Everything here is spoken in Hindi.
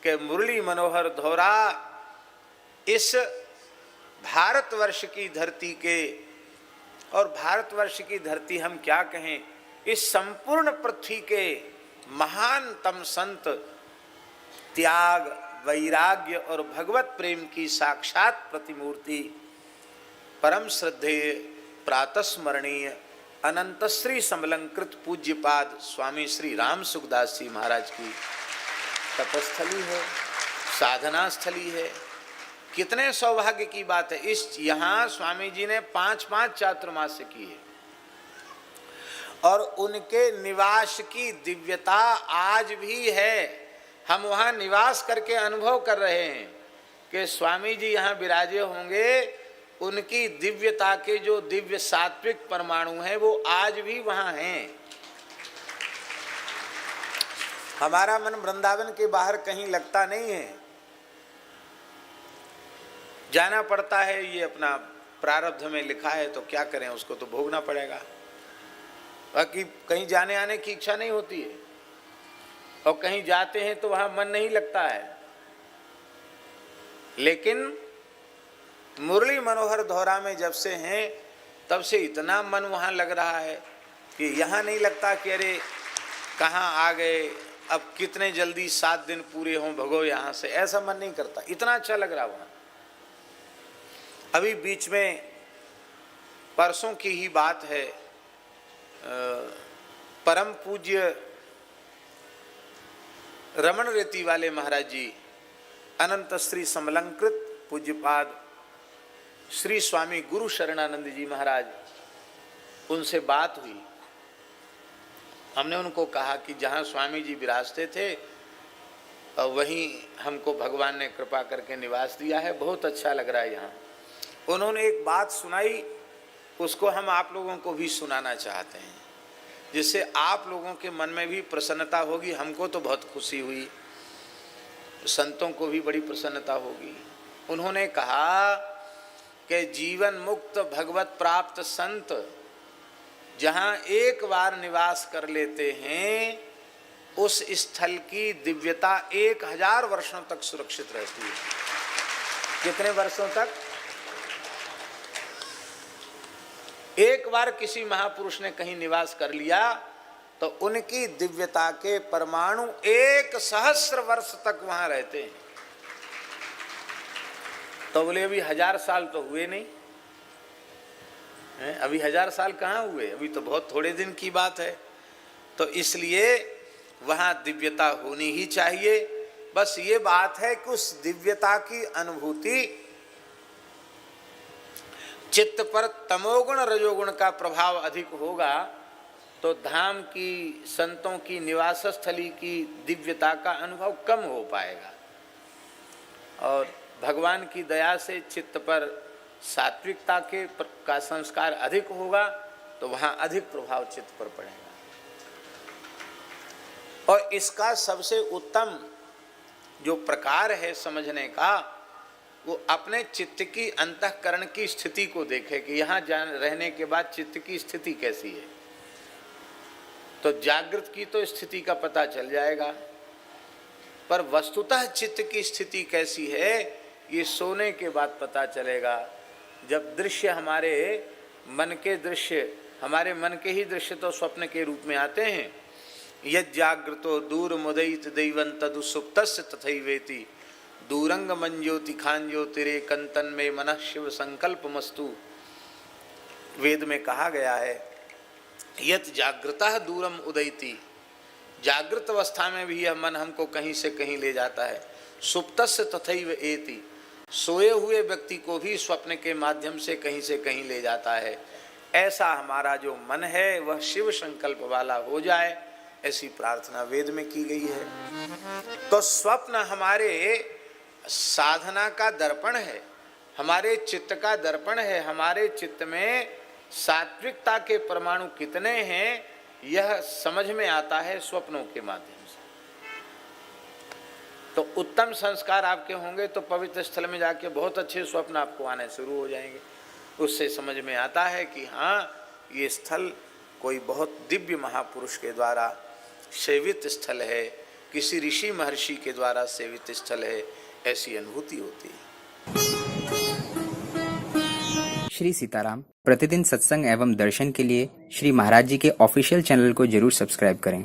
कि मुरली मनोहर धोरा इस भारतवर्ष की धरती के, और भारतवर्ष की धरती हम क्या कहें, इस संपूर्ण पृथ्वी के महानतम संत, त्याग, वैराग्य और भगवत प्रेम की साक्षात प्रतिमूर्ति, परम श्रद्धेय प्रातस्मरणीय अनंत श्री समलंकृत पूज्यपाद स्वामी श्री राम सुखदास जी महाराज की तपस्थली है, साधना स्थली है। कितने सौभाग्य की बात है। इस यहाँ स्वामी जी ने 5-5 चातुर्मास्य किए और उनके निवास की दिव्यता आज भी है। हम वहाँ निवास करके अनुभव कर रहे हैं कि स्वामी जी यहाँ विराजे होंगे, उनकी दिव्यता के जो दिव्य सात्विक परमाणु हैं वो आज भी वहाँ हैं। हमारा मन वृंदावन के बाहर कहीं लगता नहीं है, जाना पड़ता है। ये अपना प्रारब्ध में लिखा है तो क्या करें, उसको तो भोगना पड़ेगा। बाकी कहीं जाने आने की इच्छा नहीं होती है, और कहीं जाते हैं तो वहां मन नहीं लगता है। लेकिन मुरली मनोहर धोरा में जब से हैं तब से इतना मन वहां लग रहा है कि यहाँ नहीं लगता कि अरे कहाँ आ गए, अब कितने जल्दी 7 दिन पूरे हों, भगो यहाँ से, ऐसा मन नहीं करता। इतना अच्छा लग रहा वहाँ। अभी बीच में परसों की ही बात है, परम पूज्य रमण रेती वाले महाराज जी, अनंत श्री समलंकृत पूज्यपाद श्री स्वामी गुरु शरणानंद जी महाराज, उनसे बात हुई। हमने उनको कहा कि जहाँ स्वामी जी विराजते थे वहीं हमको भगवान ने कृपा करके निवास दिया है, बहुत अच्छा लग रहा है यहाँ। उन्होंने एक बात सुनाई, उसको हम आप लोगों को भी सुनाना चाहते हैं, जिससे आप लोगों के मन में भी प्रसन्नता होगी। हमको तो बहुत खुशी हुई, संतों को भी बड़ी प्रसन्नता होगी। उन्होंने कहा कि जीवन मुक्त भगवत प्राप्त संत जहाँ एक बार निवास कर लेते हैं, उस स्थल की दिव्यता 1000 वर्षों तक सुरक्षित रहती है। कितने वर्षों तक? एक बार किसी महापुरुष ने कहीं निवास कर लिया तो उनकी दिव्यता के परमाणु 1,000 वर्ष तक वहां रहते हैं। तो बोले अभी 1000 साल तो हुए नहीं हैं? अभी 1000 साल कहाँ हुए, अभी तो बहुत थोड़े दिन की बात है। तो इसलिए वहां दिव्यता होनी ही चाहिए। बस ये बात है कि उस दिव्यता की अनुभूति चित्त पर तमोगुण रजोगुण का प्रभाव अधिक होगा तो धाम की, संतों की निवास स्थली की दिव्यता का अनुभव कम हो पाएगा। और भगवान की दया से चित्त पर सात्विकता का संस्कार अधिक होगा तो वहाँ अधिक प्रभाव चित्त पर पड़ेगा। और इसका सबसे उत्तम जो प्रकार है समझने का, वो अपने चित्त की अंतःकरण की स्थिति को देखे कि यहाँ रहने के बाद चित्त की स्थिति कैसी है। तो जागृत की तो स्थिति का पता चल जाएगा, पर वस्तुतः चित्त की स्थिति कैसी है ये सोने के बाद पता चलेगा। जब दृश्य हमारे मन के दृश्य, हमारे मन के ही दृश्य तो स्वप्न के रूप में आते हैं। यद जागृतो दूर मुदयित दैवं तदु सुप्तस्य तथैवेति दूरंग मंज्योति खांज्योतिरे कंतन में मनः शिव संकल्प मस्तु। वेद में कहा गया है यत जागृतः दूरम उदयति, जागृत अवस्था में भी यह मन हमको कहीं से कहीं ले जाता है। सुप्तस्य तथैव एति, सोए हुए व्यक्ति को भी स्वप्न के माध्यम से कहीं ले जाता है। ऐसा हमारा जो मन है वह शिव संकल्प वाला हो जाए, ऐसी प्रार्थना वेद में की गई है। तो स्वप्न हमारे साधना का दर्पण है, हमारे चित्त का दर्पण है। हमारे चित्त में सात्विकता के परमाणु कितने हैं यह समझ में आता है स्वप्नों के माध्यम से। तो उत्तम संस्कार आपके होंगे तो पवित्र स्थल में जाके बहुत अच्छे स्वप्न आपको आने शुरू हो जाएंगे। उससे समझ में आता है कि हाँ ये स्थल कोई बहुत दिव्य महापुरुष के द्वारा सेवित स्थल है, किसी ऋषि महर्षि के द्वारा सेवित स्थल है, ऐसी अनुभूति होती है। श्री सीताराम प्रतिदिन सत्संग एवं दर्शन के लिए श्री महाराज जी के ऑफिशियल चैनल को जरूर सब्सक्राइब करें।